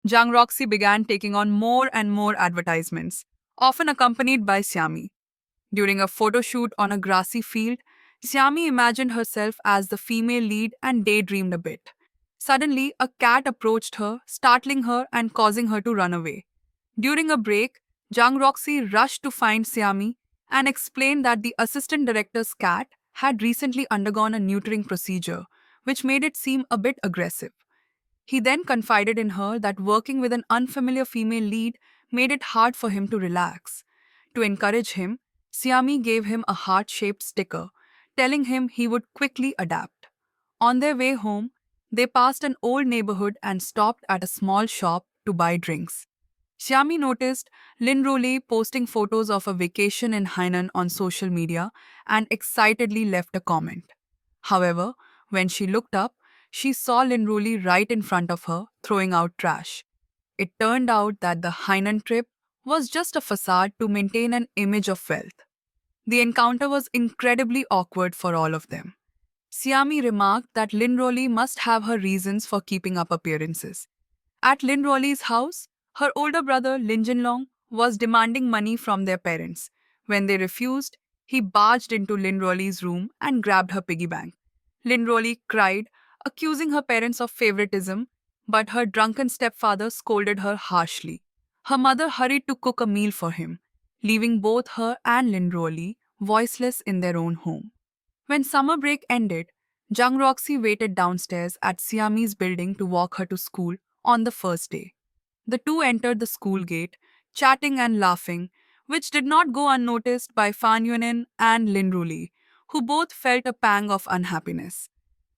Jang Roxy began taking on more and more advertisements, often accompanied by Xiami. During a photo shoot on a grassy field, Xiami imagined herself as the female lead and daydreamed a bit. Suddenly, a cat approached her, startling her and causing her to run away. During a break, Jang Roxy rushed to find Xiami and explained that the assistant director's cat had recently undergone a neutering procedure, which made it seem a bit aggressive. He then confided in her that working with an unfamiliar female lead made it hard for him to relax. To encourage him, Siami gave him a heart shaped sticker, telling him he would quickly adapt. On their way home, they passed an old neighborhood and stopped at a small shop to buy drinks. Xiami noticed Lin Rolei posting photos of a vacation in Hainan on social media and excitedly left a comment. However, when she looked up, she saw Lin Rolei right in front of her, throwing out trash. It turned out that the Hainan trip was just a facade to maintain an image of wealth. The encounter was incredibly awkward for all of them. Siami remarked that Lin Rolei must have her reasons for keeping up appearances. At Lin Rolei's house, her older brother Lin Jinlong was demanding money from their parents. When they refused, he barged into Lin Rolei's room and grabbed her piggy bank. Lin Rolei cried, accusing her parents of favoritism, but her drunken stepfather scolded her harshly. Her mother hurried to cook a meal for him, leaving both her and Lin Rolei voiceless in their own home. When summer break ended, Jung Roxy waited downstairs at Siami's building to walk her to school on the first day. The two entered the school gate, chatting and laughing, which did not go unnoticed by Fan Yunin and Lin Ruli, who both felt a pang of unhappiness.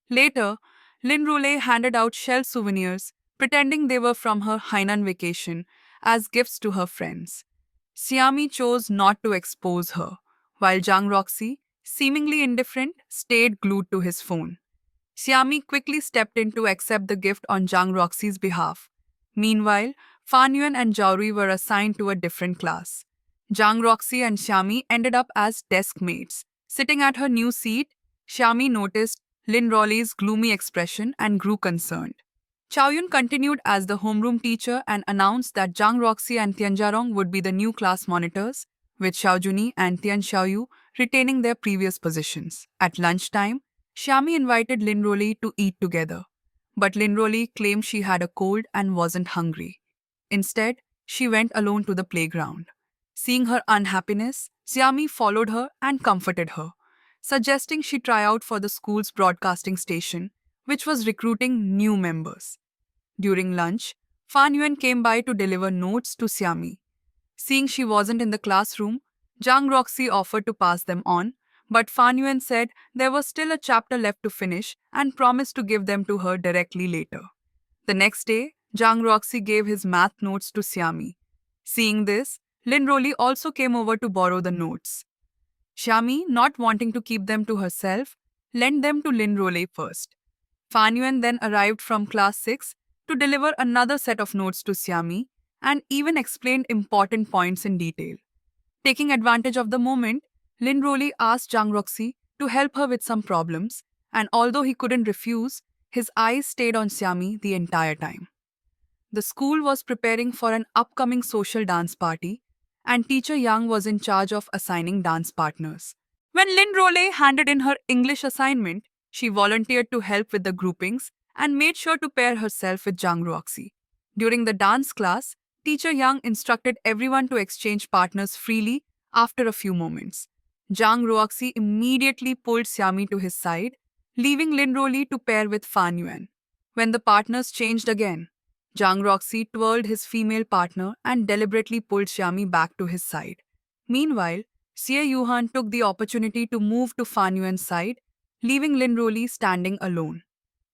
Later, Lin Rule handed out shell souvenirs, pretending they were from her Hainan vacation, as gifts to her friends. Siami chose not to expose her, while Jang Roxy, seemingly indifferent, stayed glued to his phone. Siami quickly stepped in to accept the gift on Jang Roxy's behalf. Meanwhile, Fan Yuan and Zhaorui were assigned to a different class. Jang Roxy and Xiami ended up as desk mates. Sitting at her new seat, Xiami noticed Lin Rolei's gloomy expression and grew concerned. Chow Yun continued as the homeroom teacher and announced that Jang Roxy and Tian Jarong would be the new class monitors, with Xiao Juni and Tian Xiaoyu retaining their previous positions. At lunchtime, Xiami invited Lin Rolei to eat together, but Lin Rolei claimed she had a cold and wasn't hungry. Instead, she went alone to the playground. Seeing her unhappiness, Xiami followed her and comforted her, suggesting she try out for the school's broadcasting station, which was recruiting new members. During lunch, Fan Yuan came by to deliver notes to Xiami. Seeing she wasn't in the classroom, Zhang Roxy offered to pass them on, but Fan Yuan said there was still a chapter left to finish and promised to give them to her directly later. The next day, Zhang Roxy gave his math notes to Xiami. Seeing this, Lin Rolei also came over to borrow the notes. Xiami, not wanting to keep them to herself, lent them to Lin Rolei first. Fan Yuan then arrived from class 6 to deliver another set of notes to Xiami and even explained important points in detail. Taking advantage of the moment, Lin Rolei asked Zhang Roxy to help her with some problems, and although he couldn't refuse, his eyes stayed on Xiami the entire time. The school was preparing for an upcoming social dance party, and teacher Yang was in charge of assigning dance partners. When Lin Rolei handed in her English assignment, she volunteered to help with the groupings and made sure to pair herself with Zhang Roxy. During the dance class, teacher Yang instructed everyone to exchange partners freely after a few moments. Zhang Roxy immediately pulled Xiami to his side, leaving Lin Rolei to pair with Fan Yuan. When the partners changed again, Zhang Roxy twirled his female partner and deliberately pulled Xiami back to his side. Meanwhile, Xie Yuhan took the opportunity to move to Fan Yuan's side, leaving Lin Rolei standing alone.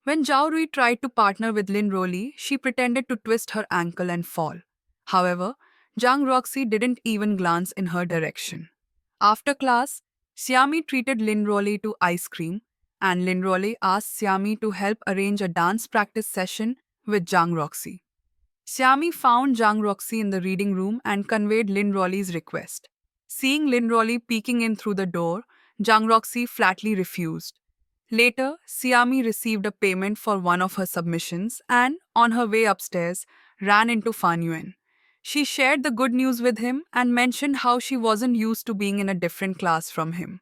When Zhao Rui tried to partner with Lin Rolei, she pretended to twist her ankle and fall. However, Zhang Roxy didn't even glance in her direction. After class, Xiami treated Lin Rolei to ice cream, and Lin Rolei asked Xiami to help arrange a dance practice session with Zhang Roxy. Xiami found Zhang Roxy in the reading room and conveyed Lin Rolei's request. Seeing Lin Rolei peeking in through the door, Zhang Roxy flatly refused. Later, Xiami received a payment for one of her submissions and, on her way upstairs, ran into Fan Yuan. She shared the good news with him and mentioned how she wasn't used to being in a different class from him.